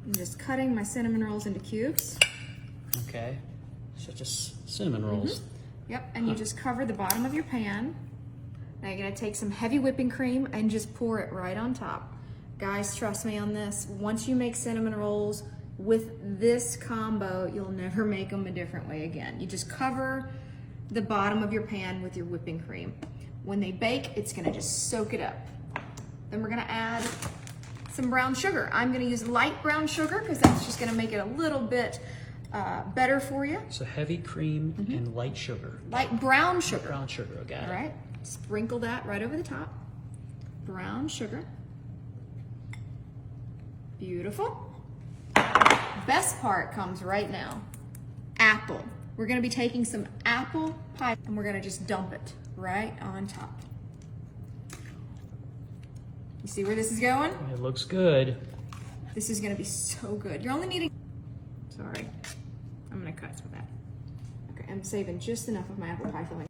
I'm just cutting my cinnamon rolls into cubes. Okay, so just cinnamon rolls. Yep, and you just cover the bottom of your pan. Now you're gonna take some heavy whipping cream and just pour it right on top. Guys, trust me on this. Once you make cinnamon rolls with this combo, you'll never make them a different way again. You just cover the bottom of your pan with your whipping cream. When they bake, it's gonna just soak it up. Then we're gonna add some brown sugar. I'm gonna use light brown sugar because that's just gonna make it a little bit better for you. So heavy cream and light sugar. Light brown sugar. Brown sugar, got it. All right, sprinkle that right over the top. Brown sugar. Beautiful. Best part comes right now. Apple. We're gonna be taking some apple pie and we're gonna just dump it right on top. You see where this is going? It looks good. This is gonna be so good. You're only needing, sorry, I'm gonna cut some of that. Okay, I'm saving just enough of my apple pie filling.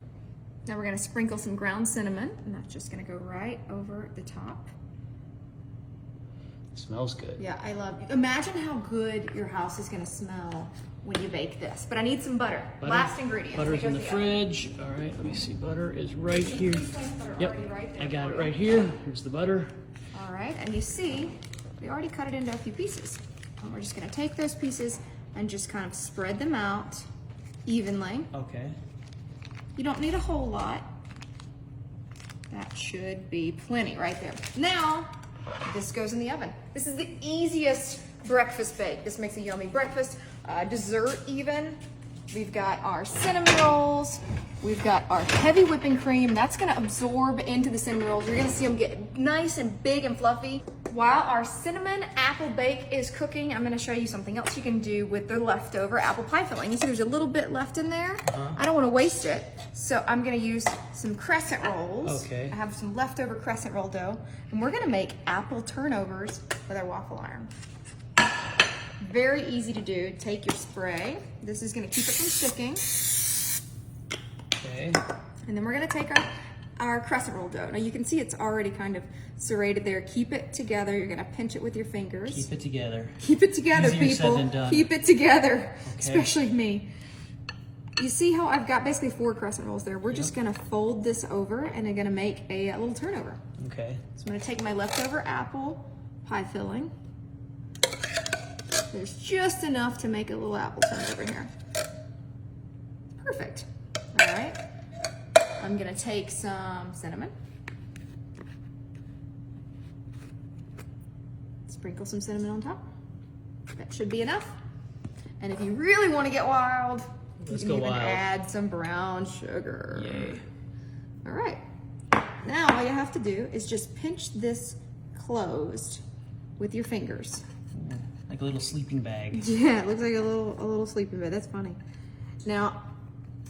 Now we're gonna sprinkle some ground cinnamon and that's just gonna go right over the top. It smells good. Yeah, I love it. Imagine how good your house is gonna smell when you bake this. But I need some butter. Last ingredient. Butter's in the fridge. All right, let me see. Butter is right here. Yep, I got it right here. Here's the butter. All right, and you see, we already cut it into a few pieces. And we're just gonna take those pieces and just kind of spread them out evenly. Okay. You don't need a whole lot. That should be plenty right there. Now, this goes in the oven. This is the easiest breakfast bake. This makes a yummy breakfast, dessert even. We've got our cinnamon rolls. We've got our heavy whipping cream. That's gonna absorb into the cinnamon rolls. You're gonna see them get nice and big and fluffy. While our cinnamon apple bake is cooking, I'm gonna show you something else you can do with the leftover apple pie filling. You see there's a little bit left in there. I don't wanna waste it. So I'm gonna use some crescent rolls. Okay. I have some leftover crescent roll dough. And we're gonna make apple turnovers with our waffle iron. Very easy to do. Take your spray. This is gonna keep it from sticking. Okay. And then we're gonna take our crescent roll dough. Now you can see it's already kind of serrated there. Keep it together. You're gonna pinch it with your fingers. Keep it together. Keep it together, Easier said people. than done. Keep it together, Okay. especially me. You see how I've got basically 4 crescent rolls there. We're just gonna fold this over and I'm gonna make a little turnover. Okay. So I'm gonna take my leftover apple pie filling. There's just enough to make a little apple turnover here. Perfect. All right. I'm gonna take some cinnamon. Sprinkle some cinnamon on top. That should be enough. And if you really want to get wild, Let's you go can even wild. add some brown sugar. Yay. All right. Now all you have to do is just pinch this closed with your fingers. Like a little sleeping bag. Yeah, it looks like a little sleeping bag. That's funny. Now,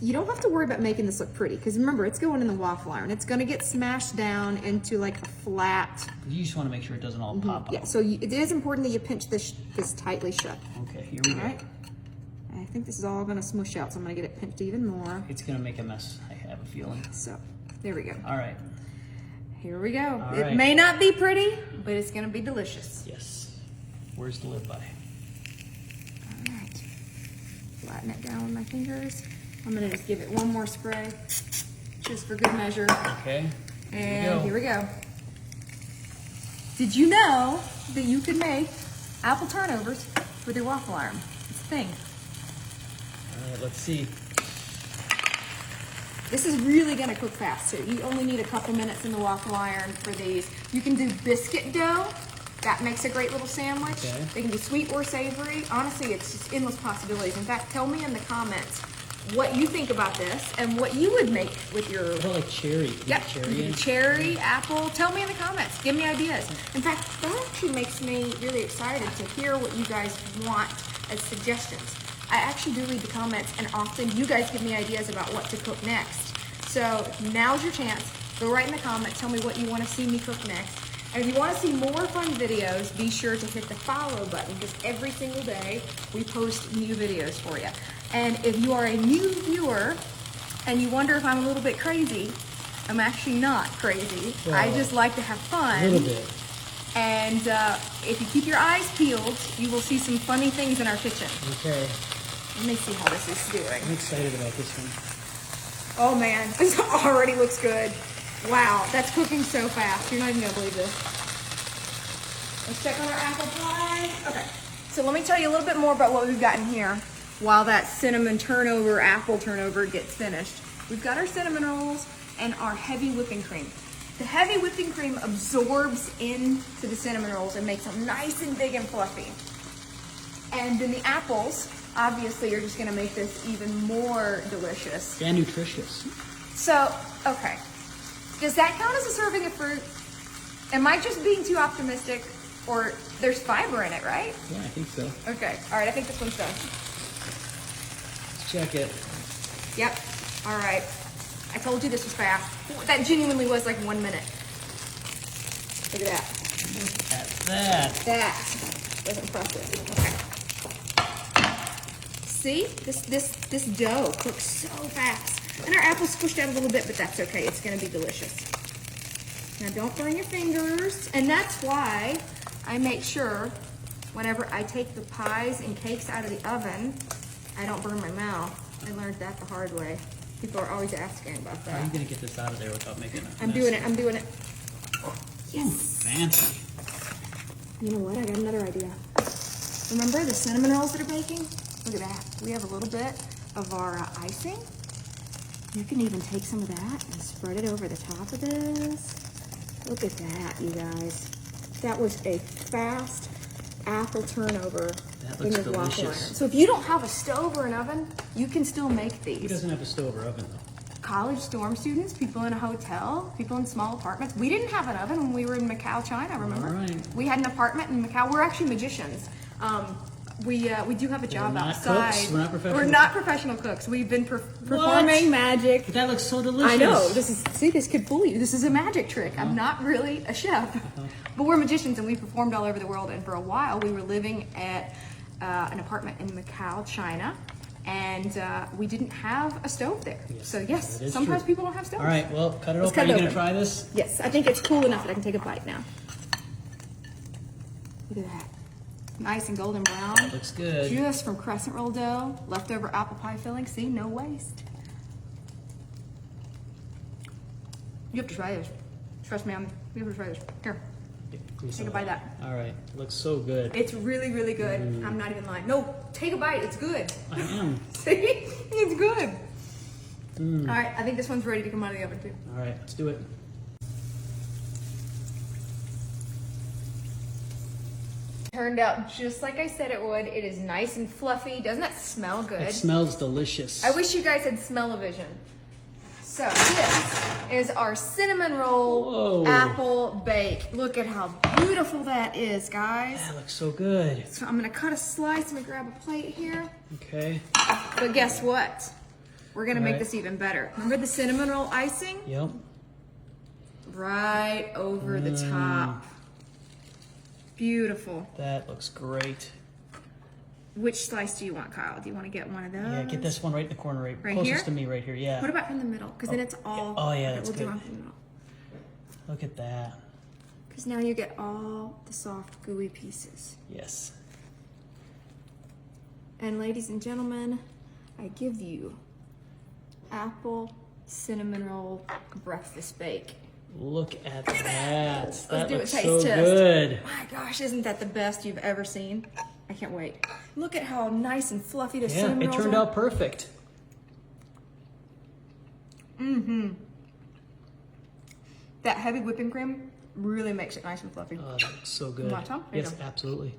you don't have to worry about making this look pretty because remember, it's going in the waffle iron. It's going to get smashed down into like a flat. You just want to make sure it doesn't all pop Yeah, out. so it is important that you pinch this tightly shut. Okay, here we All go. right. I think this is all going to smush out, so I'm going to get it pinched even more. It's going to make a mess, I have a feeling. So, there we go. All right. Here we go. All It right. may not be pretty, but it's going to be delicious. Yes. Where's the live by? All right. Flatten it down with my fingers. I'm going to just give it one more spray, just for good measure. Okay. And here we go. Did you know that you could make apple turnovers with your waffle iron? It's a thing. All right, let's see. This is really gonna cook fast too. You only need a couple minutes in the waffle iron for these. You can do biscuit dough. That makes a great little sandwich. Okay. They can be sweet or savory. Honestly, it's just endless possibilities. In fact, tell me in the comments what you think about this and what you would make with your What about like cherry? Can you Yep, put cherry in? cherry, apple. Tell me in the comments. Give me ideas. In fact, that actually makes me really excited to hear what you guys want as suggestions. I actually do read the comments, and often you guys give me ideas about what to cook next. So now's your chance. Go right in the comments. Tell me what you want to see me cook next. And if you want to see more fun videos, be sure to hit the follow button because every single day we post new videos for you. And if you are a new viewer and you wonder if I'm a little bit crazy, I'm actually not crazy. I Well, just like to have fun. A little bit. And if you keep your eyes peeled, you will see some funny things in our kitchen. Okay. Let me see how this is doing. I'm excited about this one. Oh man, this already looks good. Wow, that's cooking so fast. You're not even gonna believe this. Let's check on our apple pie. Okay, so let me tell you a little bit more about what we've got in here while that cinnamon turnover, apple turnover gets finished. We've got our cinnamon rolls and our heavy whipping cream. The heavy whipping cream absorbs into the cinnamon rolls and makes them nice and big and fluffy. And then the apples, obviously, are just gonna make this even more delicious. And nutritious. So, okay. Does that count as a serving of fruit? Am I just being too optimistic? Or there's fiber in it, right? Yeah, I think so. Okay, all right, I think this one's done. Let's check it. Yep, all right. I told you this was fast. That genuinely was like 1 minute. Look at that. Look at that. That was impressive. Okay. See, this dough cooks so fast. And our apple's squished out a little bit, but that's okay. It's gonna be delicious. Now don't burn your fingers. And that's why I make sure whenever I take the pies and cakes out of the oven, I don't burn my mouth. I learned that the hard way. People are always asking about How are you that. gonna get this out of there without making it? I'm doing it, I'm doing it. Yes. Fancy. You know what, I got another idea. Remember the cinnamon rolls that are baking? Look at that. We have a little bit of our icing. You can even take some of that and spread it over the top of this. Look at that, you guys. That was a fast apple turnover That in looks your waffle iron. delicious. So if you don't have a stove or an oven, you can still make Who these. doesn't have a stove or oven though? College dorm students, people in a hotel, people in small apartments. We didn't have an oven when we were in Macau, China, remember? All right. We had an apartment in Macau. We're actually magicians. We do have a job not outside. cooks? We're not professional We're not professional cooks. We've been performing magic. But that looks so delicious. I know. This could fool you. This is a magic trick. I'm not really a chef, but we're magicians and we performed all over the world. And for a while, we were living at an apartment in Macau, China, and we didn't have a stove there. Yes, So yes, that is sometimes true. people don't have stoves. All right, well, cut it Let's open. cut Are it you gonna open. try this? Yes, I think it's cool enough that I can take a bite now. Look at that. Nice and golden brown. Looks good. Just from crescent roll dough, leftover apple pie filling. See, no waste. You have to try this. Trust me, you have to try this. Here, take a bite of that. All right, looks so good. It's really, really good. I'm not even lying. No, take a bite. It's good. I am. See, it's good. All right, I think this one's ready to come out of the oven too. All right, let's do it. Turned out just like I said it would. It is nice and fluffy. Doesn't that smell good? It smells delicious. I wish you guys had smell-o-vision. So this is our cinnamon roll Whoa. apple bake. Look at how beautiful that is, guys. That looks so good. So I'm gonna cut a slice. I'm gonna grab a plate here. Okay. But guess what? We're gonna make Right. this even better. Remember the cinnamon roll icing? Yep. Right over the top. Beautiful. That looks great. Which slice do you want, Kyle? Do you want to get one of those? Yeah, get this one right in the corner, right closest here? to me, right here. Yeah. What about in the middle? Because then it's all. Oh, yeah, okay, that's we'll do good. one in the middle. Look at that. Because now you get all the soft, gooey pieces. Yes. And ladies and gentlemen, I give you apple cinnamon roll breakfast bake. Look at that. Let's That do a looks taste so test. good. My gosh, isn't that the best you've ever seen? I can't wait. Look at how nice and fluffy the Yeah, cinnamon it rolls turned are. out perfect. That heavy whipping cream really makes it nice and fluffy. Oh, that looks so good. Want some? There you Yes, go. absolutely.